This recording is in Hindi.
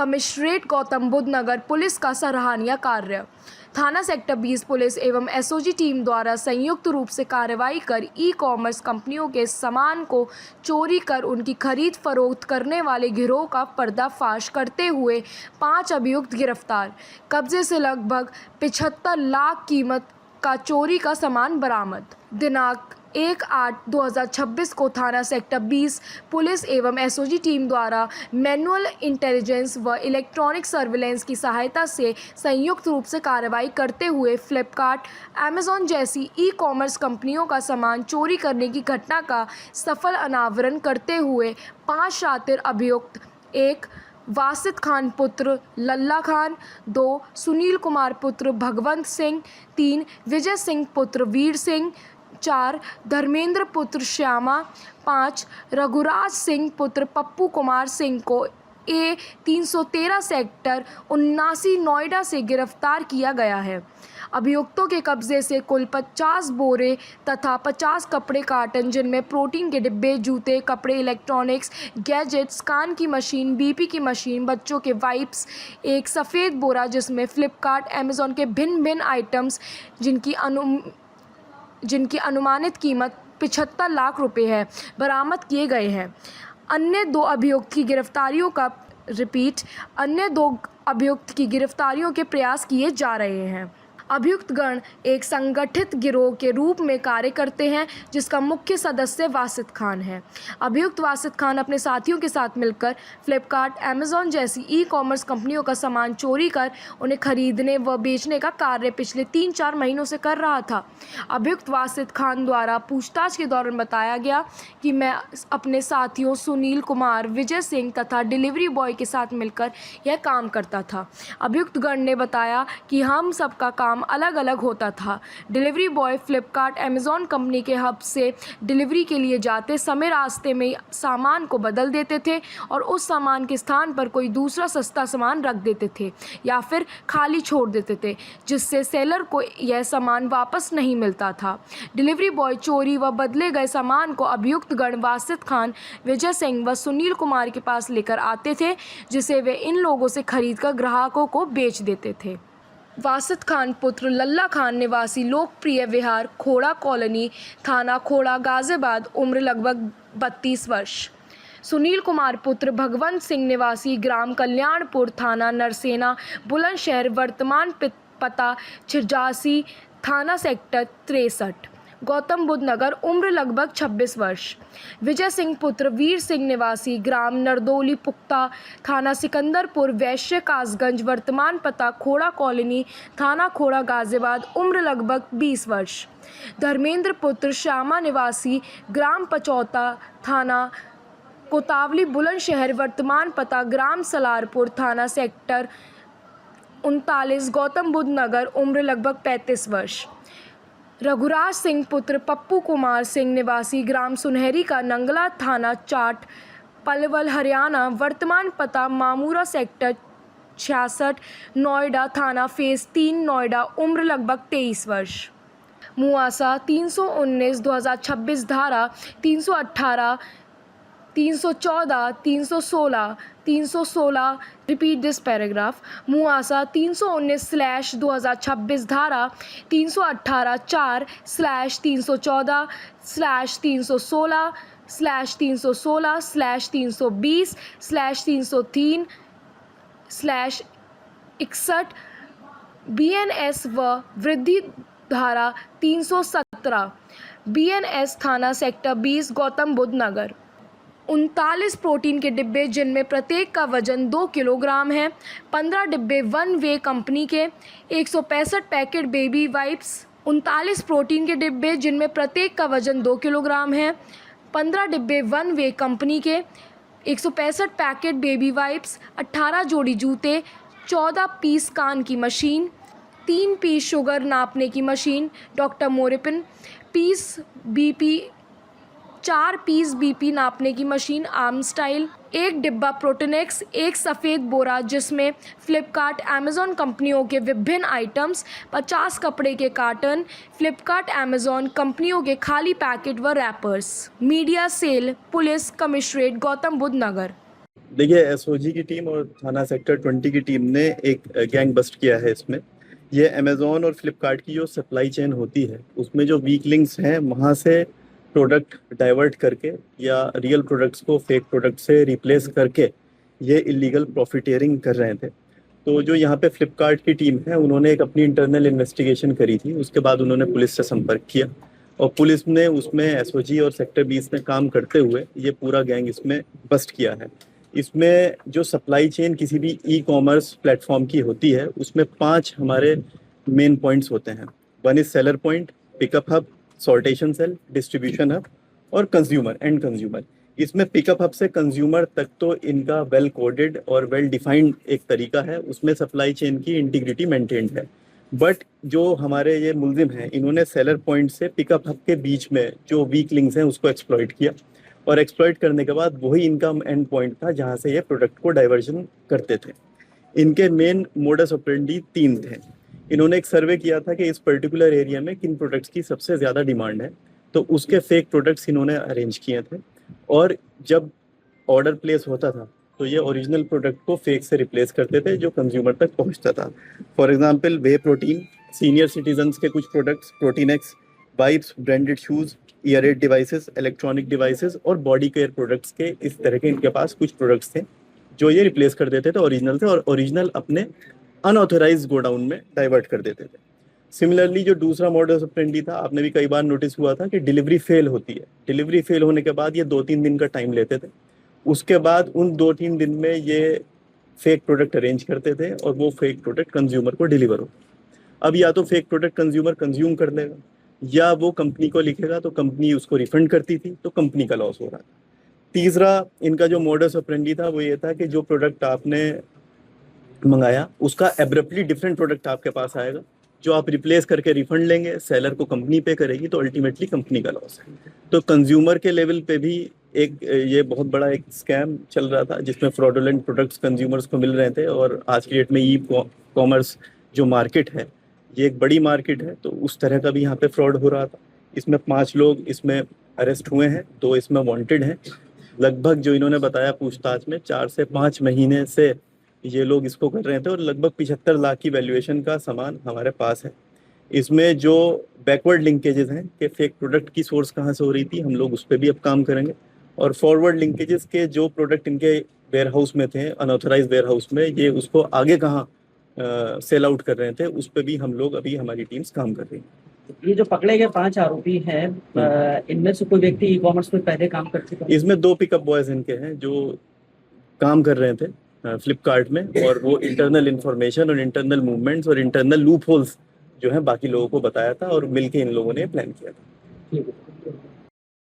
कमिश्नरेट गौतम बुद्ध नगर पुलिस का सराहनीय कार्य। थाना सेक्टर 20 पुलिस एवं एसओजी टीम द्वारा संयुक्त रूप से कार्रवाई कर ई कॉमर्स कंपनियों के सामान को चोरी कर उनकी खरीद फरोख्त करने वाले गिरोह का पर्दाफाश करते हुए 5 अभियुक्त गिरफ्तार। कब्जे से लगभग 75 लाख कीमत का चोरी का सामान बरामद। दिनांक 1/8/2026 को थाना सेक्टर 20 पुलिस एवं एसओजी टीम द्वारा मैनुअल इंटेलिजेंस व इलेक्ट्रॉनिक सर्विलेंस की सहायता से संयुक्त रूप से कार्रवाई करते हुए फ्लिपकार्ट, अमेज़न जैसी ई कॉमर्स कंपनियों का सामान चोरी करने की घटना का सफल अनावरण करते हुए 5 शातिर अभियुक्त 1 वासित खान पुत्र लल्ला खान, 2 सुनील कुमार पुत्र भगवंत सिंह, 3 विजय सिंह पुत्र वीर सिंह, 4 धर्मेंद्र पुत्र श्यामा, 5 रघुराज सिंह पुत्र पप्पू कुमार सिंह को A313 सेक्टर 79 नोएडा से गिरफ्तार किया गया है। अभियुक्तों के कब्जे से कुल 50 बोरे तथा 50 कपड़े कार्टन जिनमें प्रोटीन के डिब्बे, जूते, कपड़े, इलेक्ट्रॉनिक्स, गैजेट्स, कान की मशीन, बीपी की मशीन, बच्चों के वाइप्स, एक सफ़ेद बोरा जिसमें फ्लिपकार्ट, अमेज़न के भिन्न भिन्न आइटम्स जिनकी अनुमानित कीमत 75 लाख रुपए है, बरामद किए गए हैं। अन्य 2 अभियुक्त की गिरफ्तारियों के प्रयास किए जा रहे हैं। अभियुक्त गण एक संगठित गिरोह के रूप में कार्य करते हैं जिसका मुख्य सदस्य वासित खान है। अभियुक्त वासित खान अपने साथियों के साथ मिलकर फ्लिपकार्ट, अमेज़न जैसी ई कॉमर्स कंपनियों का सामान चोरी कर उन्हें खरीदने व बेचने का कार्य पिछले 3-4 महीनों से कर रहा था। अभियुक्त वासित खान द्वारा पूछताछ के दौरान बताया गया कि मैं अपने साथियों सुनील कुमार, विजय सिंह तथा डिलीवरी बॉय के साथ मिलकर यह काम करता था। अभियुक्त गण ने बताया कि हम सबका काम अलग अलग होता था। Delivery boy Flipkart, Amazon company के हब से डिलीवरी के लिए जाते समय रास्ते में सामान को बदल देते थे और उस सामान के स्थान पर कोई दूसरा सस्ता सामान रख देते थे या फिर खाली छोड़ देते थे, जिससे सेलर को यह सामान वापस नहीं मिलता था। डिलीवरी बॉय चोरी व बदले गए सामान को अभियुक्त गण वासित खान, विजय सिंह व सुनील कुमार के पास लेकर आते थे, जिसे वे इन लोगों से खरीदकर ग्राहकों को बेच देते थे। वासित खान पुत्र लल्ला खान निवासी लोकप्रिय विहार, खोड़ा कॉलोनी, थाना खोड़ा, गाजियाबाद, उम्र लगभग 32 वर्ष। सुनील कुमार पुत्र भगवंत सिंह निवासी ग्राम कल्याणपुर, थाना नरसेना, बुलंदशहर, वर्तमान पता 86, थाना सेक्टर 63, गौतम बुद्ध नगर, उम्र लगभग 26 वर्ष। विजय सिंह पुत्र वीर सिंह निवासी ग्राम नरदोली पुख्ता, थाना सिकंदरपुर, वैश्य कासगंज, वर्तमान पता खोड़ा कॉलोनी, थाना खोड़ा, गाजियाबाद, उम्र लगभग 20 वर्ष। धर्मेंद्र पुत्र श्यामा निवासी ग्राम पचौता, थाना कोतावली, बुलंदशहर, वर्तमान पता ग्राम सलारपुर, थाना सेक्टर 39, गौतम बुद्ध नगर, उम्र लगभग 35 वर्ष। रघुराज सिंह पुत्र पप्पू कुमार सिंह निवासी ग्राम सुनहरी का नंगला, थाना चाट, पलवल, हरियाणा, वर्तमान पता मामूरा सेक्टर 66, नोएडा, थाना फेज 3, नोएडा, उम्र लगभग 23 वर्ष। मुआसा 319/2026 धारा 318, 314, 316, 316 रिपीट दिस पैराग्राफ। मुआसा 319/2026 धारा 318/4/316/320/303/61 BNS व वृद्धि धारा 317 BNS, थाना सेक्टर 20, गौतम बुद्ध नगर। 39 प्रोटीन के डिब्बे जिनमें प्रत्येक का वजन 2 किलोग्राम है, 15 डिब्बे वन वे कंपनी के, 165 पैकेट बेबी वाइप्स। 39 प्रोटीन के डिब्बे जिनमें प्रत्येक का वजन 2 किलोग्राम है, 15 डिब्बे वन वे कंपनी के, 165 पैकेट बेबी वाइप्स, 18 जोड़ी जूते, 14 पीस कान की मशीन, 3 पीस शुगर नापने की मशीन डॉक्टर मोरिपिन, 4 पीस बीपी नापने की मशीन आर्म स्टाइल, 1 डिब्बा प्रोटेनेक्स, 1 सफ़ेद बोरा जिसमें फ्लिपकार्ट, अमेज़न कंपनियों के विभिन्न आइटम्स, 50 कपड़े के कार्टन, फ्लिपकार्ट, अमेज़न कंपनियों के खाली पैकेट व wrappers. Media cell, police commissionerate Gautam Buddh Nagar. देखिए, एसओजी की टीम और थाना सेक्टर 20 की टीम ने एक गैंग बस्ट किया है इसमें। ये अमेजोन और फ्लिपकार्ट की जो सप्लाई चेन होती है उसमें जो वीक लिंक्स हैं वहाँ से प्रोडक्ट डाइवर्ट करके या रियल प्रोडक्ट्स को फेक प्रोडक्ट से रिप्लेस करके ये इलीगल प्रॉफिटेरिंग कर रहे थे। तो जो यहाँ पे फ्लिपकार्ट की टीम है उन्होंने एक अपनी इंटरनल इन्वेस्टिगेशन करी थी, उसके बाद उन्होंने पुलिस से संपर्क किया और पुलिस ने उसमें एसओजी और सेक्टर 20 में काम करते हुए ये पूरा गैंग इसमें बस्ट किया है। इसमें जो सप्लाई चेन किसी भी ई कॉमर्स प्लेटफॉर्म की होती है उसमें 5 हमारे मेन पॉइंट्स होते हैं। One is seller point, pickup hub, sortation cell, distribution hub और कंज्यूमर एंड कंज्यूमर। इसमें पिकअप हब से कंज्यूमर तक तो इनका वेल कोडेड और वेल डिफाइंड एक तरीका है, उसमें सप्लाई चेन की इंटीग्रिटी मेंटेन्ड है। बट जो हमारे ये मुलजिम हैं इन्होंने सेलर पॉइंट से पिकअप हब के बीच में जो वीक लिंक्स हैं उसको एक्सप्लॉइट किया और एक्सप्लॉइट करने के बाद वही इनका एंड पॉइंट था जहां से ये प्रोडक्ट को डाइवर्जन करते थे। इनके मेन मोडस ऑपरेंडी 3 थे। इन्होंने एक सर्वे किया था कि इस पर्टिकुलर एरिया में किन प्रोडक्ट्स की सबसे ज़्यादा डिमांड है, तो उसके फेक प्रोडक्ट्स इन्होंने अरेंज किए थे और जब ऑर्डर प्लेस होता था तो ये ओरिजिनल प्रोडक्ट को फेक से रिप्लेस करते थे जो कंज्यूमर तक पहुंचता था। फॉर एग्जांपल वे प्रोटीन, सीनियर सिटीजन्स के कुछ products, protein X, wipes, branded shoes, ear aid devices, electronic devices और बॉडी केयर प्रोडक्ट्स के इस तरह के इनके पास कुछ प्रोडक्ट्स थे जो ये रिप्लेस कर देते थे ओरिजिनल से और ओरिजिनल अपने अनऑथराइज गोडाउन में डाइवर्ट कर देते थे। सिमिलरली जो दूसरा मॉडल ऑपरेंडी था, आपने भी कई बार नोटिस हुआ था कि डिलीवरी फेल होती है। डिलीवरी फेल होने के बाद ये 2-3 दिन का टाइम लेते थे, उसके बाद उन 2-3 दिन में ये फेक प्रोडक्ट अरेंज करते थे और वो फेक प्रोडक्ट कंज्यूमर को डिलीवर हो। अब या तो फेक प्रोडक्ट कंज्यूमर कंज्यूम कर लेगा या वो कंपनी को लिखेगा तो कंपनी उसको रिफंड करती थी, तो कंपनी का लॉस हो रहा था। तीसरा इनका जो मॉडस ऑपरेंडी था वो ये था कि जो प्रोडक्ट आपने मंगाया उसका एब्रप्टली डिफरेंट प्रोडक्ट आपके पास आएगा, जो आप रिप्लेस करके रिफंड लेंगे, सेलर को कंपनी पे करेगी, तो अल्टीमेटली कंपनी का लॉस है। तो कंज्यूमर के लेवल पे भी एक ये बहुत बड़ा एक स्कैम चल रहा था जिसमें फ्रॉडुलेंट प्रोडक्ट्स कंज्यूमर्स को मिल रहे थे। और आज की डेट में ई कॉमर्स जो मार्केट है ये एक बड़ी मार्केट है, तो उस तरह का भी यहाँ पे फ्रॉड हो रहा था। इसमें 5 लोग इसमें अरेस्ट हुए हैं, 2 इसमें वांटेड हैं। लगभग जो इन्होंने बताया पूछताछ में 4 से 5 महीने से ये लोग इसको कर रहे थे और लगभग 75 लाख की वैल्यूएशन का सामान हमारे पास है। इसमें जो बैकवर्ड लिंकेजेस हैं कि फेक प्रोडक्ट की सोर्स कहाँ से हो रही थी, हम लोग उस पर भी अब काम करेंगे। और फॉरवर्ड लिंकेजेस के जो प्रोडक्ट इनके वेयर हाउस में थे, अनऑथराइज वेयर हाउस में, ये उसको आगे कहाँ सेल आउट कर रहे थे, उस पर भी हम लोग अभी हमारी टीम्स काम कर रही हैं। ये जो पकड़े गए 5 आरोपी हैं, इनमें से कोई व्यक्ति ई कॉमर्स में पहले काम कर चुका है? इसमें 2 पिकअप बॉयज इनके हैं जो काम कर रहे थे फ्लिपकार्ट में, और वो इंटरनल इंफॉर्मेशन और इंटरनल मूवमेंट्स और इंटरनल लूप होल्स जो है बाकी लोगों को बताया था और मिलके इन लोगों ने प्लान किया था। ठीक है।